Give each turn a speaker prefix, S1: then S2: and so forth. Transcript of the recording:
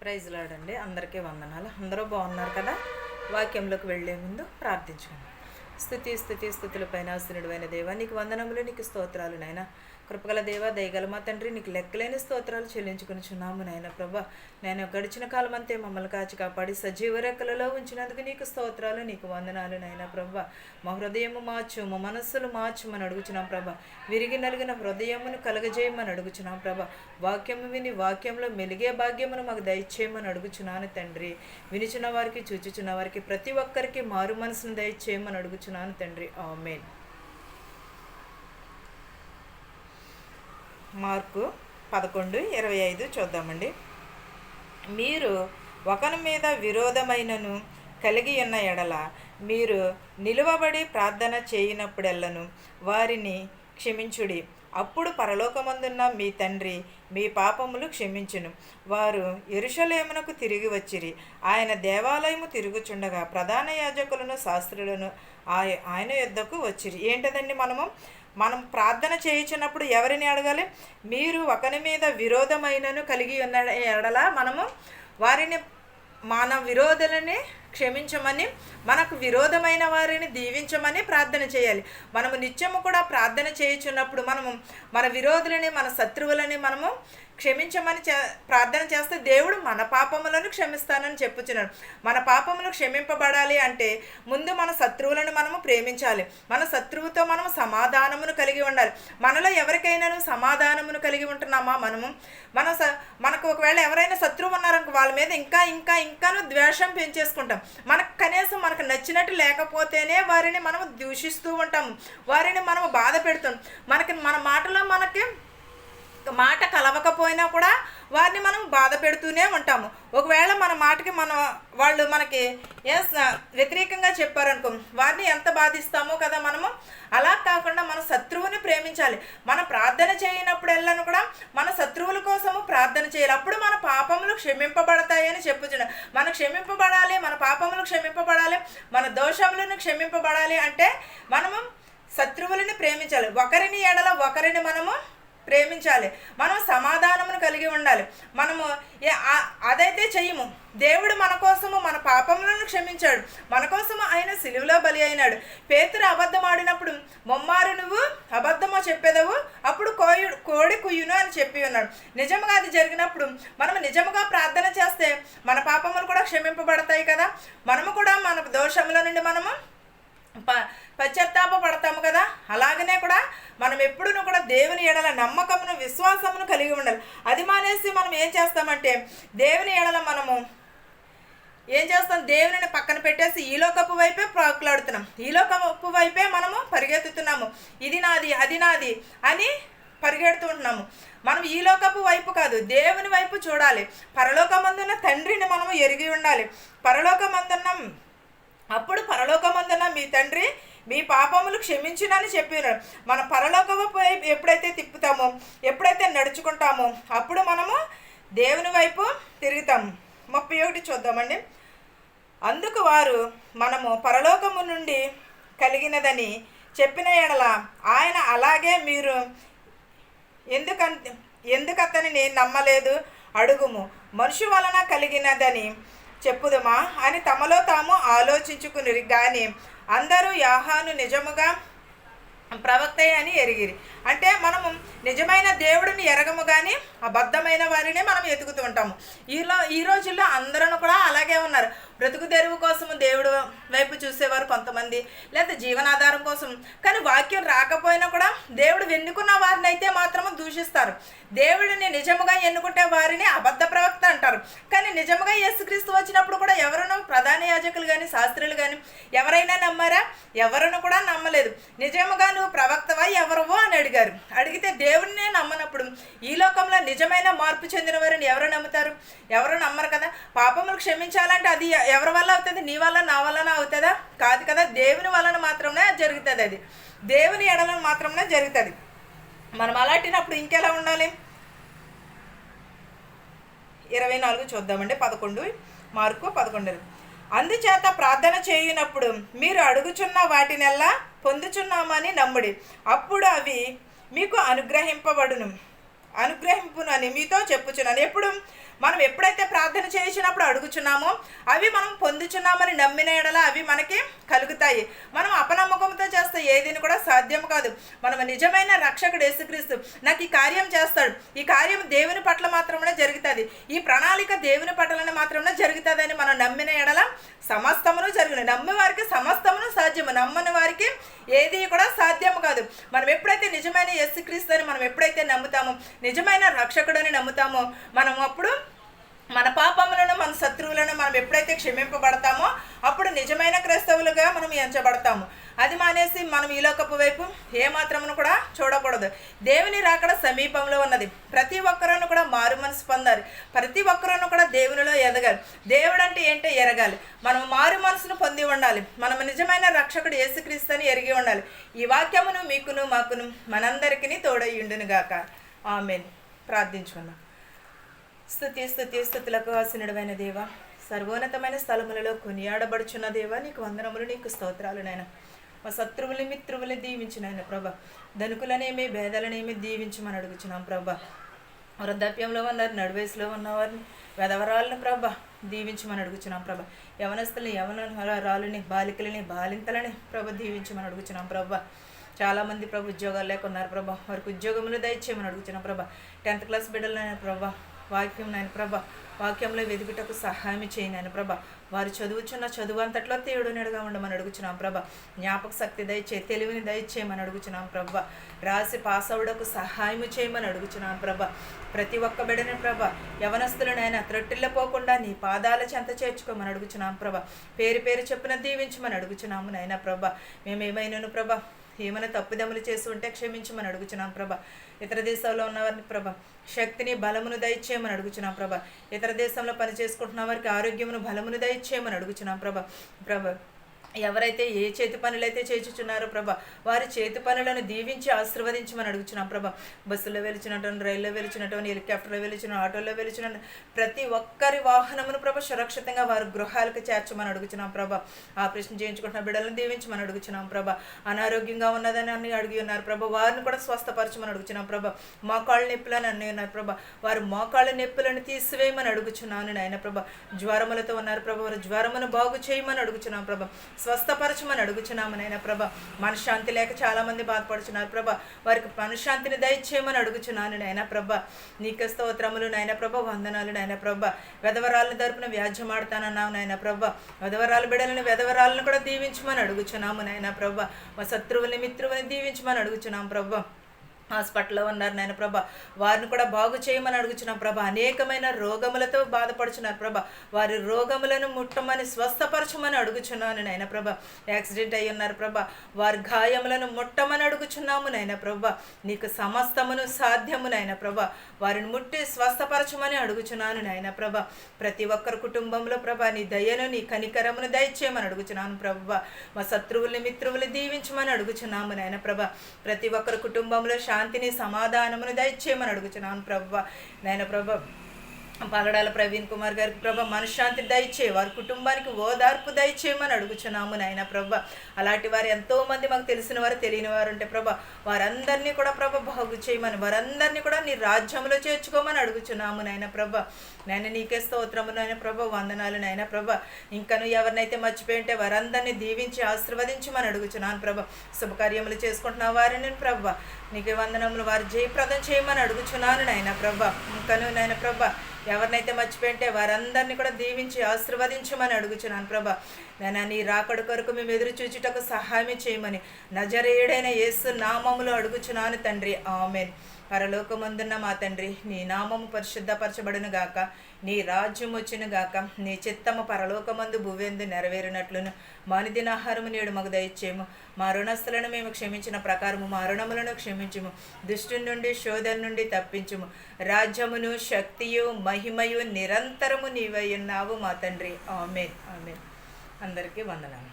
S1: Praise లాడండి. అందరికీ వందనాలు. అందరూ బాగున్నారు కదా. వాక్యంలోకి వెళ్లే ముందు ప్రార్థించుకోండి. స్థుతుల పైన ఆశ్రయుడైన దేవా, నీకు వందనములు, నీకు స్తోత్రాలు నాయన. కృపగల దేవ, దయగల మా తండ్రి, నీకు లెక్కలేని స్తోత్రాలు చెల్లించుకునిచున్నాము నాయన. ప్రభా, నేను గడిచిన కాలం అంతే మమ్మల్ని కాచి కాపాడి సజీవ రెక్కలలో ఉంచినందుకు నీకు స్తోత్రాలు, నీకు వందనాలు నాయన. ప్రభా, మా హృదయము మార్చు, మా మనస్సులు మార్చుమని అడుగుచున్నాం ప్రభా. విరిగి నలిగిన హృదయమును కలగజేయమని అడుగుచున్నాం ప్రభా. వాక్యము విని వాక్యంలో మెలిగే భాగ్యమును మాకు దయచేయమని అడుగుచున్నాను తండ్రి. వినిచున్న వారికి, చూచుచున్న వారికి, ప్రతి ఒక్కరికి మారు మనసును దయచేయమని అడుగుచున్నాను తండ్రి. ఆమేన్. మార్కు 11:25 చూద్దామండి. మీరు ఒకరి మీద విరోధమైనను కలిగి ఉన్న ఎడల మీరు నిలువబడి ప్రార్థన చేయనప్పుడెల్లను వారిని క్షమించుడి. అప్పుడు పరలోకమందున్న మీ తండ్రి మీ పాపములు క్షమించును. వారు యెరూషలేమునకు తిరిగి వచ్చిరి. ఆయన దేవాలయము తిరుగుచుండగా ప్రధాన యాజకులను శాస్త్రులను ఆయన యొద్దకు వచ్చిరి. ఏంటదండి, మనం ప్రార్థన చేయించినప్పుడు ఎవరిని అడగాలి? మీరు ఒకరి మీద విరోధమైనను కలిగి ఉన్న ఎడల మనము వారిని, మన విరోధులని క్షమించమని, మనకు విరోధమైన వారిని దీవించమని ప్రార్థన చేయాలి. మనము నిత్యము కూడా ప్రార్థన చేయించున్నప్పుడు మన విరోధులని, మన శత్రువులని మనము క్షమించమని ప్రార్థన చేస్తే దేవుడు మన పాపములను క్షమిస్తానని చెప్పుచున్నాడు. మన పాపములు క్షమింపబడాలి అంటే ముందు మన శత్రువులను మనము ప్రేమించాలి. మన శత్రువుతో మనము సమాధానమును కలిగి ఉండాలి. మనలో ఎవరికైనా సమాధానమును కలిగి ఉంటున్నామా? మనకు ఒకవేళ ఎవరైనా శత్రువు ఉన్నారనుకో, వాళ్ళ మీద ఇంకాను ద్వేషం పెంచేసుకుంటాం. మనకు నచ్చినట్టు లేకపోతేనే వారిని మనము దూషిస్తూ ఉంటాము, వారిని మనము బాధ పెడుతాం. మన మాటలో మాట కలవకపోయినా కూడా వారిని మనం బాధ పెడుతూనే ఉంటాము. ఒకవేళ మన మాటకి వాళ్ళు మనకి వ్యతిరేకంగా చెప్పారనుకో, వారిని ఎంత బాధిస్తామో కదా మనము. అలా కాకుండా మన శత్రువుని ప్రేమించాలి. మనం ప్రార్థన చేయనప్పుడెల్లను కూడా మన శత్రువుల కోసము ప్రార్థన చేయాలి. అప్పుడు మన పాపములు క్షమింపబడతాయని చెప్పుచున్నాం. మనం క్షమింపబడాలి, మన పాపములు క్షమింపబడాలి, మన దోషములను క్షమింపబడాలి అంటే మనము శత్రువులని ప్రేమించాలి. ఒకరిని ఎడల ఒకరిని మనము ప్రేమించాలి. మనం సమాధానమును కలిగి ఉండాలి. మనము అదైతే చెయ్యము. దేవుడు మన కోసము మన పాపములను క్షమించాడు. మన కోసము ఆయన సిలువలో బలి అయినాడు. పేతురు అబద్ధం ఆడినప్పుడు, మొమ్మారు నువ్వు అబద్ధమో చెప్పేదవు, అప్పుడు కోడి కుయ్యును అని చెప్పి ఉన్నాడు. నిజంగా అది జరిగినప్పుడు మనం నిజముగా ప్రార్థన చేస్తే మన పాపములు కూడా క్షమింపబడతాయి కదా. మనము కూడా మన దోషముల నుండి మనము పశ్చాత్తాప పడతాము కదా. అలాగనే కూడా మనం ఎప్పుడూ కూడా దేవుని ఎడల నమ్మకమును, విశ్వాసమును కలిగి ఉండాలి. అది మానేసి మనం ఏం చేస్తామంటే, దేవుని ఎడల మనము ఏం చేస్తాం, దేవుని పక్కన పెట్టేసి ఈ లోకపు వైపే ప్రాకులాడుతున్నాం. ఈ లోకపు వైపే మనము పరిగెత్తుతున్నాము. ఇది నాది, అది నాది అని పరిగెడుతూ ఉంటున్నాము. మనం ఈ లోకపు వైపు కాదు, దేవుని వైపు చూడాలి. పరలోకమందున్న తండ్రిని మనము ఎరిగి ఉండాలి. అప్పుడు పరలోకమందున్న మీ తండ్రి మీ పాపములు క్షమించునని చెప్పినాడు. మన పరలోకపు వైపు ఎప్పుడైతే తిప్పుతామో, ఎప్పుడైతే నడుచుకుంటామో, అప్పుడు మనము దేవుని వైపు తిరుగుతాము. 31 చూద్దామండి. అందుకు వారు మనము పరలోకము నుండి కలిగినదని చెప్పిన ఎడల ఆయన, అలాగే మీరు ఎందుకతనిని నమ్మలేదు అడుగుము, మనుషు వలన కలిగినదని చెప్పుదమా అని తమలో తాము ఆలోచించుకుని. కానీ అందరూ యోహాను నిజముగా ప్రవక్తే అని ఎరిగిరి. అంటే మనము నిజమైన దేవుడిని ఎరగము, కానీ అబద్ధమైన వారిని మనం ఎతుకుతూ ఉంటాము. ఈ రోజుల్లో అందరూ కూడా అలాగే ఉన్నారు. బ్రతుకు తెరువు కోసము దేవుడు వైపు చూసేవారు కొంతమంది, లేదా జీవనాధారం కోసం. కానీ వాక్యం రాకపోయినా కూడా దేవుడు ఎన్నుకున్న వారిని అయితే మాత్రము దూషిస్తారు. దేవుడిని నిజముగా ఎన్నుకుంటే వారిని అబద్ధ ప్రవక్త అంటారు. కానీ నిజముగా యేసుక్రీస్తు వచ్చినప్పుడు కూడా ఎవరునూ ప్రధాన యాజకులు కానీ శాస్త్రులు కానీ ఎవరైనా నమ్మారా? ఎవరును కూడా నమ్మలేదు. నిజముగా నువ్వు ప్రవక్తవా ఎవరవో అని అడిగితే దేవుడినే నమ్మనప్పుడు ఈ లోకంలో నిజమైన మార్పు చెందిన వారిని ఎవరు నమ్ముతారు? ఎవరు నమ్మరు కదా. పాపములు క్షమించాలంటే అది ఎవరి వల్ల అవుతుంది? నీ వల్ల, నా వలన అవుతుందా? కాదు కదా. దేవుని వలన మాత్రమే జరుగుతుంది. అది దేవుని ఎడలను మాత్రమే జరుగుతుంది. మనం అలాంటినప్పుడు ఇంకెలా ఉండాలి? 24 చూద్దామండి. 11 మార్కు 11. అందుచేత ప్రార్థన చేయునప్పుడు మీరు అడుగుచున్న వాటినెల్లా పొందుచున్నామని నమ్ముడి, అప్పుడు అవి మీకు అనుగ్రహింపునని మీతో చెప్పుచున్నాను. ఎప్పుడు మనం ఎప్పుడైతే ప్రార్థన చేసినప్పుడు అడుగుచున్నామో అవి మనం పొందుచున్నామని నమ్మిన ఎడల అవి మనకి కలుగుతాయి. మనం అపనమ్మకంతో చేస్తే ఏదిని కూడా సాధ్యం కాదు. మనం నిజమైన రక్షకుడు యేసుక్రీస్తు నాకు ఈ కార్యం చేస్తాడు, ఈ కార్యం దేవుని పట్ల మాత్రమే జరుగుతుంది, ఈ ప్రణాళిక దేవుని పట్లనే మాత్రమే జరుగుతుందని మనం నమ్మిన ఎడల సమస్తమును జరుగును. నమ్మే వారికి సమస్తమును సాధ్యము, నమ్మని వారికి ఏది కూడా సాధ్యం కాదు. మనం ఎప్పుడైతే నిజమైన యేసుక్రీస్తు అని మనం ఎప్పుడైతే నమ్ముతామో, నిజమైన రక్షకుడని నమ్ముతామో, మనం అప్పుడు మన పాపములను మన శత్రువులను మనం ఎప్పుడైతే క్షమింపబడతామో అప్పుడు నిజమైన క్రైస్తవులుగా మనం ఎంచబడతాము. అది మానేసి మనం ఈ లోకపు వైపు ఏమాత్రమును కూడా చూడకూడదు. దేవుని రాకడ సమీపంలో ఉన్నది. ప్రతి ఒక్కరూ కూడా మారు మనసు పొందాలి. ప్రతి ఒక్కరూ కూడా దేవునిలో ఎదగాలి. దేవుడు అంటే ఏంటో ఎరగాలి. మనం మారు మనసును పొంది ఉండాలి. మనం నిజమైన రక్షకుడు యేసుక్రీస్తు అని ఎరిగి ఉండాలి. ఈ వాక్యమును మీకును మాకును మనందరికీ తోడయ్యుండును గాక. ఆమేన్. ప్రార్థించుకుందాం. స్తుతులకు ఆసీనుడైన దేవ, సర్వోన్నతమైన స్థలములలో కొనియాడబడుచున్న దేవ, నీకు వందనములు, నీకు స్తోత్రాలు నాయన. మా శత్రువుని మిత్రువుని దీవించినాయన ప్రభ. ధనుకులనేమి భేదాలనేమి దీవించమని అడుగుచున్నాం ప్రభ. వృద్ధాప్యంలో ఉన్నారు, నడువయసులో ఉన్నవారిని, వెధవరాలను ప్రభ దీవించమని అడుగుచున్నాం ప్రభ. యవనస్తుల్ని, యవనరాలని, బాలికలని, బాలింతలని ప్రభ దీవించమని అడుగుచున్నాం ప్రభ. చాలామంది ప్రభు ఉద్యోగాలు లేకున్నారు ప్రభ, వారికి ఉద్యోగములు దయచేయమని అడుగుచున్నాం ప్రభ. 10th క్లాస్ బిడ్డలైన ప్రభ, వాక్యం నాయన ప్రభ, వాక్యంలో వెదుగుటకు సహాయం చేయను ప్రభ. వారు చదువుచున్న చదువు అంతట్లో తేడునడుగా ఉండమని అడుగుచున్నాం ప్రభ. జ్ఞాపక శక్తి దయచే, తెలివిని దయచేయమని అడుగుచున్నాం ప్రభ. రాసి పాస్ అవుటకు సహాయం చేయమని అడుగుచున్నాం ప్రభ. ప్రతి ఒక్క బిడ్డని ప్రభ, యవనస్తులనైనా త్రొట్టిల్లిపోకుండా నీ పాదాల చెంత చేర్చుకోమని అడుగుచున్నాం ప్రభ. పేరు పేరు చెప్పున దీవించమని అడుగుచున్నాము నాయన ప్రభ. మేమేమైనాను ప్రభ, ఏమైనా తప్పుదమ్ములు చేసి ఉంటే క్షమించమని అడుగుచున్నాం ప్రభ. ఇతర దేశాల్లో ఉన్నవారిని ప్రభ శక్తిని, బలమును దయచేయమని అడుగుచున్నాం ప్రభ. ఇతర దేశంలో పని చేసుకుంటున్న వారికి ఆరోగ్యమును, బలమును దయచేయమని అడుగుచున్నాం ప్రభ. ఎవరైతే ఏ చేతి పనులైతే చేర్చుచున్నారో ప్రభ, వారి చేతి పనులను దీవించి ఆశీర్వదించమని అడుగుచున్నాం ప్రభ. బస్సులో వెలిచినటువంటి, రైల్లో వెలిచినటువంటి, హెలికాప్టర్లో వెలిచిన, ఆటోలో వెలిచిన ప్రతి ఒక్కరి వాహనమును ప్రభ సురక్షితంగా వారి గృహాలకు చేర్చమని అడుగుచున్నాం ప్రభ. ఆపరేషన్ చేయించుకుంటున్న బిడ్డలను దీవించమని అడుగుచున్నాం ప్రభ. అనారోగ్యంగా ఉన్నదని అన్ని అడిగి ఉన్నారు ప్రభ, వారిని కూడా స్వస్థపరచమని అడుగుచున్నాం ప్రభ. మోకాళ్ళ నొప్పులని అన్నీ ఉన్నారు ప్రభ, వారు మోకాళ్ళ నొప్పులను తీసివేయమని అడుగుచున్నాను నాయన ప్రభ. జ్వరములతో ఉన్నారు ప్రభ, వారు జ్వరమును బాగు చేయమని అడుగుచున్నాం ప్రభ. స్వస్థపరచమని అడుగుచున్నాము నాయన ప్రభ. మనశ్శాంతి లేక చాలామంది బాధపడుచున్నారు ప్రభ, వారికి మనశ్శాంతిని దయచేయమని అడుగుచున్నాను నాయన ప్రభ. నీకు స్తోత్రములు నాయన ప్రభ, వందనాలు నాయన ప్రభ. వెధవరాలను తరపున వ్యాజ్యమాడతానన్నావు నాయన ప్రభ. వెధవరాలు బిడ్డలను, వెధవరాలను కూడా దీవించమని అడుగుచున్నాము నాయన ప్రభ. మా శత్రువుని, మిత్రువుని దీవించమని అడుగుచున్నాం ప్రభ. హాస్పిటల్లో ఉన్నారు నాయన ప్రభ, వారిని కూడా బాగు చేయమని అడుగుచున్నాం ప్రభ. అనేకమైన రోగములతో బాధపడుచున్నారు ప్రభ, వారి రోగములను ముట్టమని, స్వస్థపరచమని అడుగుచున్నాను నాయన ప్రభ. యాక్సిడెంట్ అయి ఉన్నారు ప్రభ, వారి గాయములను ముట్టమని అడుగుచున్నాము నాయన ప్రభ. నీకు సమస్తమును సాధ్యము నాయన ప్రభ. వారిని ముట్టి స్వస్థపరచమని అడుగుచున్నాను నాయన ప్రభ. ప్రతి ఒక్కరి కుటుంబంలో ప్రభ నీ దయను, నీ కనికరమును దయచేయమని అడుగుచున్నాను ప్రభ. మా శత్రువుల్ని, మిత్రువుల్ని దీవించమని అడుగుచున్నాము నాయన ప్రభ. ప్రతి ఒక్కరి కుటుంబంలో శాంతిని, సమాధానమును దయచేయమని అడుగుచున్నాను ప్రభ. నాయన ప్రభ, పగడాల ప్రవీణ్ కుమార్ గారికి ప్రభ మనశ్శాంతి దయచే, వారి కుటుంబానికి ఓదార్పు దయచేయమని అడుగుచున్నాము నాయన ప్రభ. అలాంటి వారు ఎంతోమంది మాకు తెలిసిన వారు, తెలియని వారు ఉంటే ప్రభ, వారందరినీ కూడా ప్రభ బాగు చేయమని, వారందరినీ కూడా నీ రాజ్యంలో చేర్చుకోమని అడుగుచున్నాము నాయన ప్రభ. నాయన నీకే స్తోత్రము నాయన ప్రభ, వందనాలు నాయన ప్రభ. ఇంకను ఎవరినైతే మర్చిపోయి ఉంటే వారందరినీ దీవించి ఆశీర్వదించమని అడుగుచున్నాను ప్రభ. శుభకార్యములు చేసుకుంటున్న వారిని ప్రభ నీకే వందనములు, వారి జయప్రదం చేయమని అడుగుచున్నాను నాయన ప్రభ. ఇంకను నాయన ప్రభ ఎవరినైతే మర్చిపోయింటే వారందరినీ కూడా దీవించి ఆశీర్వదించమని అడుగుచున్నాను ప్రభ. నేను నీ రాకడ కొరకు మేము ఎదురు చూచుటకు సహాయం చేయమని నజరేయుడైన యేసు నామములో అడుగుచున్నాను తండ్రి, ఆమేన్. పరలోకమందున్న మా తండ్రి, నీ నామము పరిశుద్ధపరచబడును గాక, నీ రాజ్యం వచ్చును గాక, నీ చిత్తము పరలోకమందు భూవేందు నెరవేరినట్లును మా అనుదిన ఆహారము నేడు మాకు దయచేయము. మా రుణస్థులను మేము క్షమించిన ప్రకారము మా రుణములను క్షమించుము. దుష్టుని నుండి, శోధన నుండి తప్పించుము. రాజ్యమును, శక్తియు, మహిమయు నిరంతరము నీవై ఉన్నావు మా తండ్రి, ఆమేన్. ఆమేన్. అందరికీ వందనాలు.